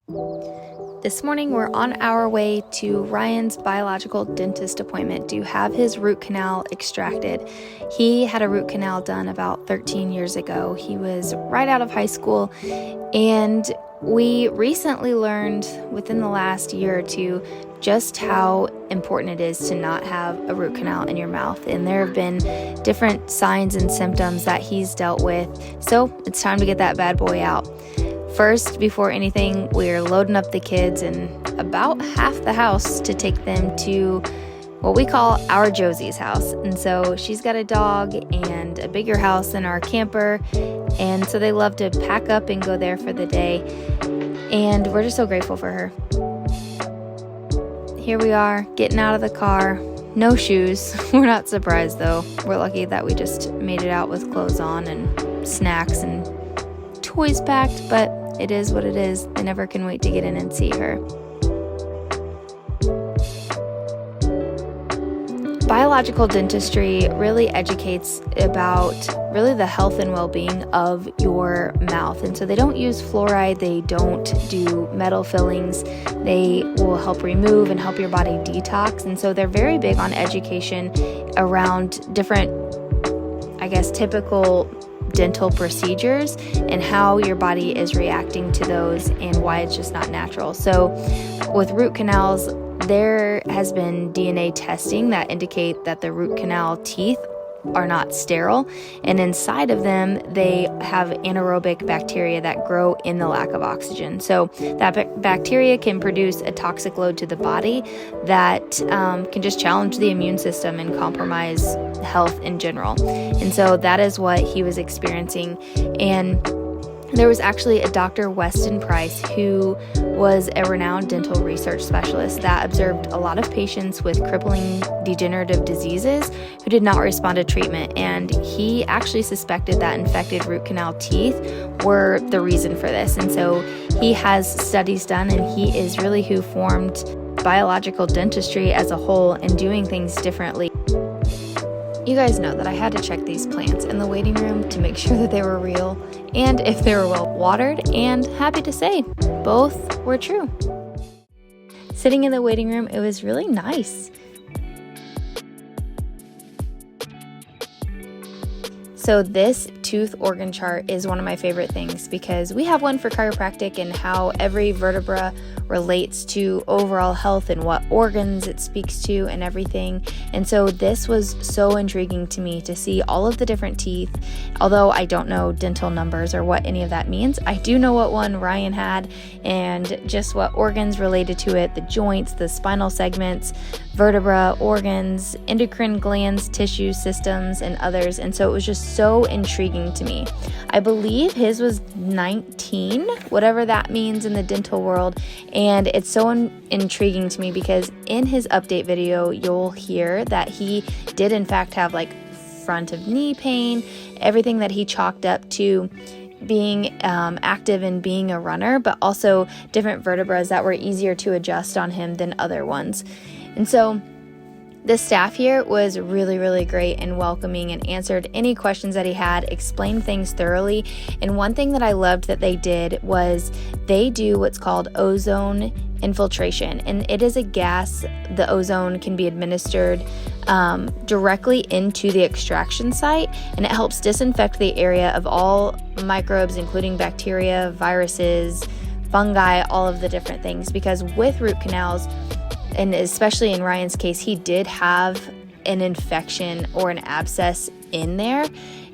This morning, we're on our way to Ryan's biological dentist appointment to have his root canal extracted. He had a root canal done about 13 years ago. He was right out of high school, and we recently learned within the last year or two just how important it is to not have a root canal in your mouth. And there have been different signs and symptoms that he's dealt with. So it's time to get that bad boy out. First, before anything, we're loading up the kids and about half the house to take them to what we call our Josie's house. And so she's got a dog and a bigger house than our camper. And so they love to pack up and go there for the day. And we're just so grateful for her. Here we are, getting out of the car. No shoes. We're not surprised though. We're lucky that we just made it out with clothes on and snacks and toys packed, but it is what it is. I never can wait to get in and see her. Biological dentistry really educates about really the health and well-being of your mouth. And so they don't use fluoride, they don't do metal fillings, they will help remove and help your body detox. And so they're very big on education around different, typical dental procedures and how your body is reacting to those and why it's just not natural. So with root canals, there has been DNA testing that indicate that the root canal teeth are not sterile, and inside of them they have anaerobic bacteria that grow in the lack of oxygen. So that bacteria can produce a toxic load to the body that can just challenge the immune system and compromise health in general. And so that is what he was experiencing. And there was actually a Dr. Weston Price who was a renowned dental research specialist that observed a lot of patients with crippling degenerative diseases who did not respond to treatment. And he actually suspected that infected root canal teeth were the reason for this. And so he has studies done, and he is really who formed biological dentistry as a whole and doing things differently. You guys know that I had to check these plants in the waiting room to make sure that they were real and if they were well watered, and happy to say, both were true. Sitting in the waiting room, it was really nice. So this tooth organ chart is one of my favorite things because we have one for chiropractic and how every vertebra relates to overall health and what organs it speaks to and everything. And so this was so intriguing to me to see all of the different teeth. Although I don't know dental numbers or what any of that means, I do know what one Ryan had and just what organs related to it, the joints, the spinal segments, vertebra, organs, endocrine glands, tissue systems, and others. And so it was just so intriguing to me. I believe his was 19, whatever that means in the dental world. And it's so intriguing to me because in his update video, you'll hear that he did in fact have front of knee pain, everything that he chalked up to being active and being a runner, but also different vertebrae that were easier to adjust on him than other ones. And so the staff here was really, really great and welcoming and answered any questions that he had, explained things thoroughly. And one thing that I loved that they did was they do what's called ozone infiltration. And it is a gas. The ozone can be administered directly into the extraction site, and it helps disinfect the area of all microbes, including bacteria, viruses, fungi, all of the different things. Because with root canals, and especially in Ryan's case, he did have an infection or an abscess in there.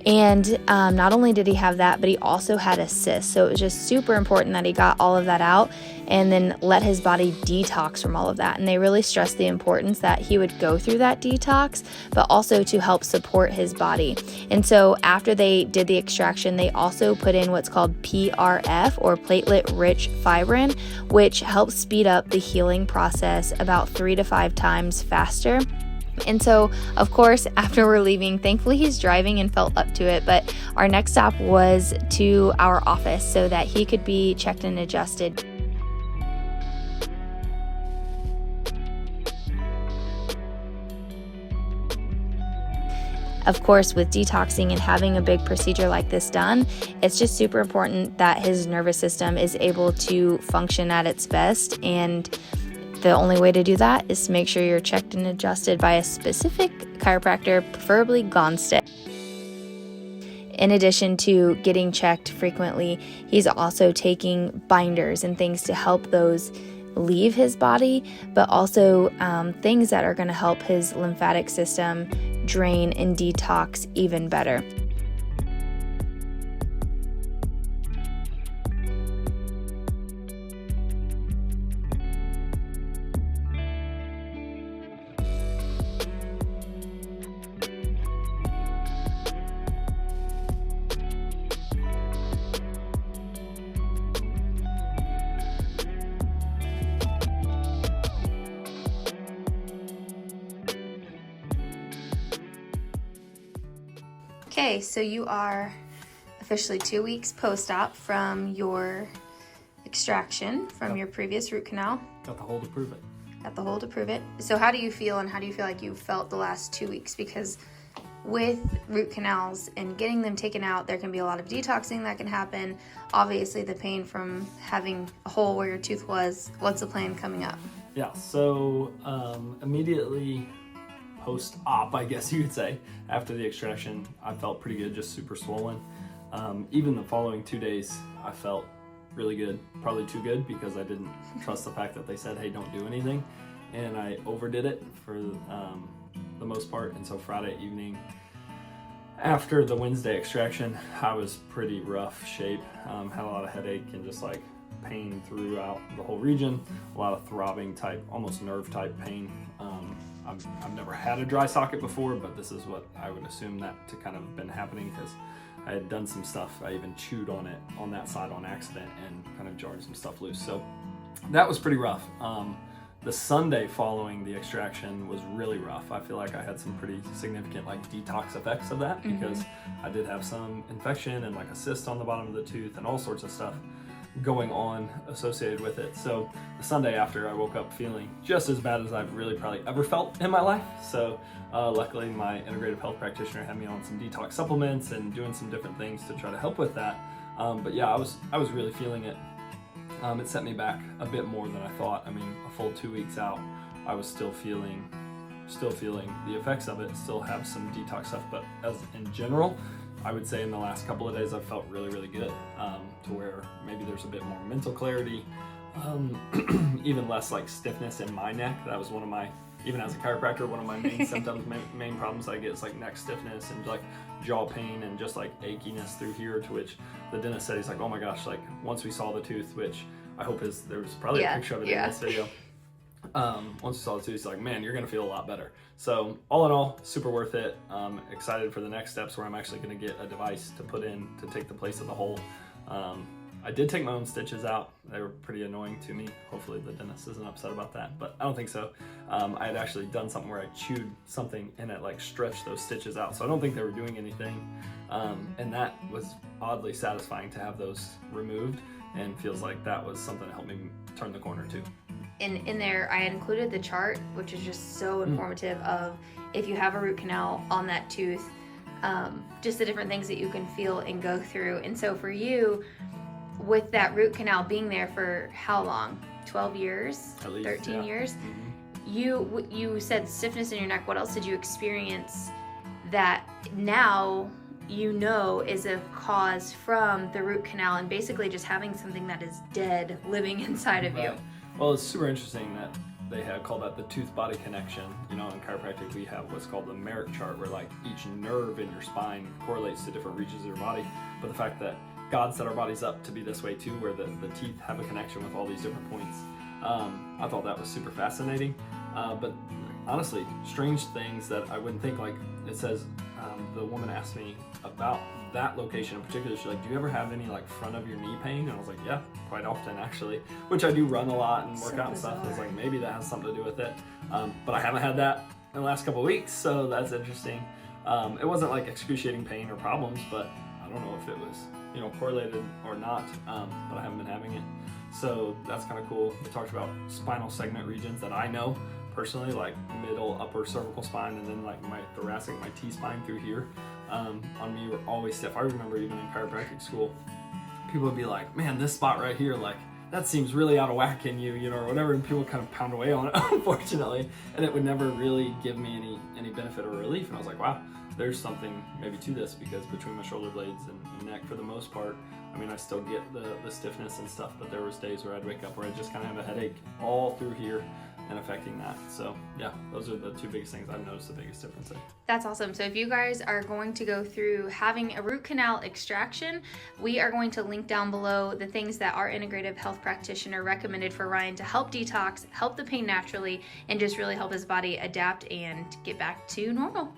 And not only did he have that, but he also had a cyst. So it was just super important that he got all of that out and then let his body detox from all of that. And they really stressed the importance that he would go through that detox, but also to help support his body. And so after they did the extraction, they also put in what's called PRF, or platelet-rich fibrin, which helps speed up the healing process about 3 to 5 times faster. And so, of course, after we're leaving, thankfully he's driving and felt up to it, but our next stop was to our office so that he could be checked and adjusted. Of course, with detoxing and having a big procedure like this done, it's just super important that his nervous system is able to function at its best, and the only way to do that is to make sure you're checked and adjusted by a specific chiropractor, preferably Gonstead. In addition to getting checked frequently, he's also taking binders and things to help those leave his body, but also things that are going to help his lymphatic system drain and detox even better. Okay, so you are officially 2 weeks post-op from your extraction from your previous root canal. Got the hole to prove it. Got the hole to prove it. So how do you feel, and how do you feel like you felt the last 2 weeks? Because with root canals and getting them taken out, there can be a lot of detoxing that can happen. Obviously, the pain from having a hole where your tooth was. What's the plan coming up? Yeah, so immediately post-op, I guess you could say, after the extraction, I felt pretty good, just super swollen. Even the following 2 days, I felt really good. Probably too good because I didn't trust the fact that they said, hey, don't do anything. And I overdid it for the most part. And so Friday evening, after the Wednesday extraction, I was pretty rough shape. Had a lot of headache and just like pain throughout the whole region. A lot of throbbing type, almost nerve type pain. I've never had a dry socket before, but this is what I would assume that to kind of been happening because I had done some stuff. I even chewed on it on that side on accident and kind of jarred some stuff loose. So that was pretty rough. The Sunday following the extraction was really rough. I feel like I had some pretty significant like detox effects of that because I did have some infection and like a cyst on the bottom of the tooth and all sorts of stuff going on associated with it. So the Sunday after, I woke up feeling just as bad as I've really probably ever felt in my life. So luckily my integrative health practitioner had me on some detox supplements and doing some different things to try to help with that. But yeah, I was really feeling it. It set me back a bit more than I thought. I mean, a full 2 weeks out, I was still feeling the effects of it, still have some detox stuff, but as in general, I would say in the last couple of days I've felt really, really good, to where maybe there's a bit more mental clarity, even less like stiffness in my neck. That was one of my, even as a chiropractor, one of my main symptoms, main problems I get is like neck stiffness and like jaw pain and just like achiness through here, to which the dentist said, he's like, oh my gosh, like once we saw the tooth, which I hope is, there was probably a picture of it in this video. Once we saw the tooth, he's like, man, you're gonna feel a lot better. So all in all, super worth it. Excited for the next steps where I'm actually gonna get a device to put in to take the place of the hole. I did take my own stitches out. They were pretty annoying to me. Hopefully the dentist isn't upset about that, but I don't think so. I had actually done something where I chewed something and it like stretched those stitches out. So I don't think they were doing anything. And that was oddly satisfying to have those removed, and feels like that was something that helped me turn the corner too. In there, I included the chart, which is just so informative of if you have a root canal on that tooth, just the different things that you can feel and go through. And so for you, with that root canal being there for how long? 12 years? At least, 13 yeah. years? You said stiffness in your neck. What else did you experience that now you know is a cause from the root canal, and basically just having something that is dead living inside of you? Well, it's super interesting that they have called that the tooth-body connection. You know, in chiropractic, we have what's called the Merrick chart, where like each nerve in your spine correlates to different regions of your body. But the fact that God set our bodies up to be this way too, where the teeth have a connection with all these different points, I thought that was super fascinating. But honestly, strange things that I wouldn't think. Like it says, the woman asked me about that location in particular. She's like, do you ever have any like front of your knee pain? And I was like, yeah, quite often actually, which I do run a lot and work out and stuff. I was like, maybe that has something to do with it. But I haven't had that in the last couple of weeks, so that's interesting. It wasn't like excruciating pain or problems, but I don't know if it was, you know, correlated or not, but I haven't been having it. So that's kind of cool. It talks about spinal segment regions that I know personally, like middle, upper cervical spine, and then like my thoracic, my T-spine through here, on me were always stiff. I remember even in chiropractic school, people would be like, man, this spot right here, like, that seems really out of whack in you, or whatever, and people kind of pound away on it, unfortunately, and it would never really give me any benefit or relief. And I was like, wow, there's something maybe to this, because between my shoulder blades and neck, for the most part, I mean, I still get the stiffness and stuff, but there was days where I'd wake up where I just kind of have a headache all through here and affecting that. So yeah, those are the two biggest things I've noticed the biggest difference in. That's awesome. So if you guys are going to go through having a root canal extraction, we are going to link down below the things that our integrative health practitioner recommended for Ryan to help detox, help the pain naturally, and just really help his body adapt and get back to normal.